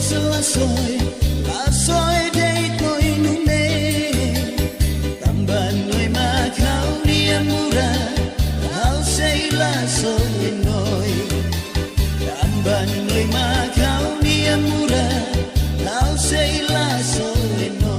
soy, la soy de noi nume, tamban noi macau ni amura, au sei la soy noi, tamban noi macau ni amura, au sei la soy noi.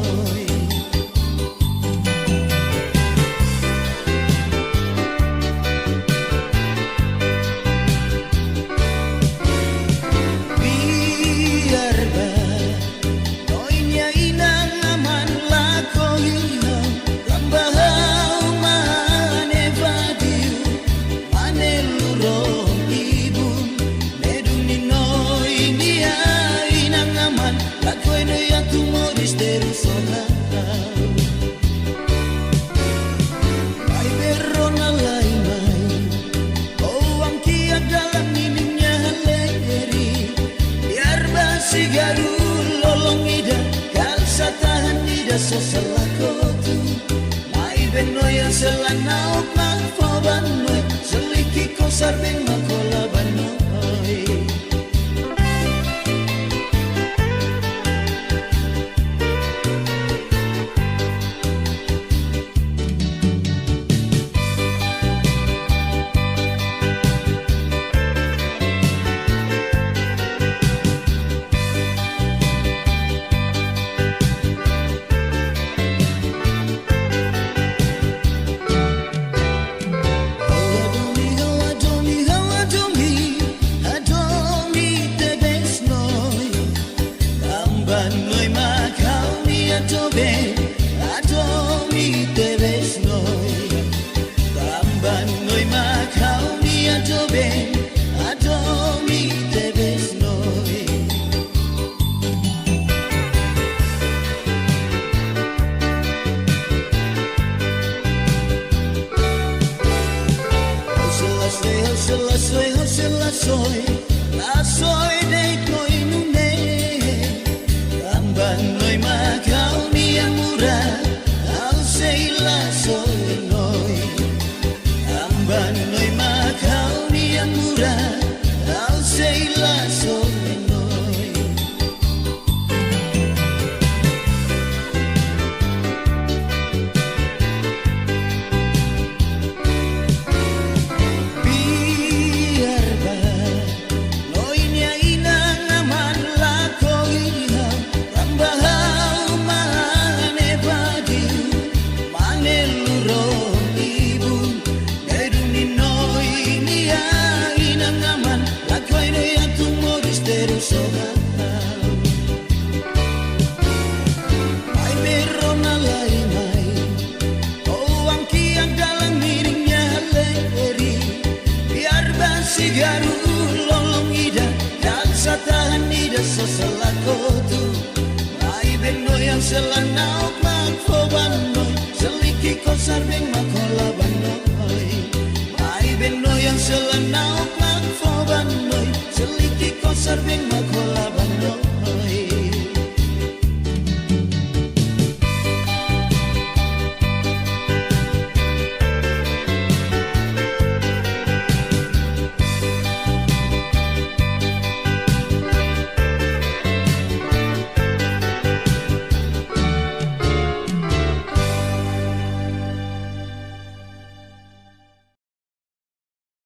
Soselakotu mai benoy selanau mang fobanoy seliki kosar beng makola banoy. La soy de noi nume, tamban noi macau ni amura, au sei la soy noi, tamban noi macau ni amura, au sei la soy noi. Sigaru lolong ida dan satahan ida soselakotu mai beno yang selanau mak fobanoy seliki kosar beng makola banoy.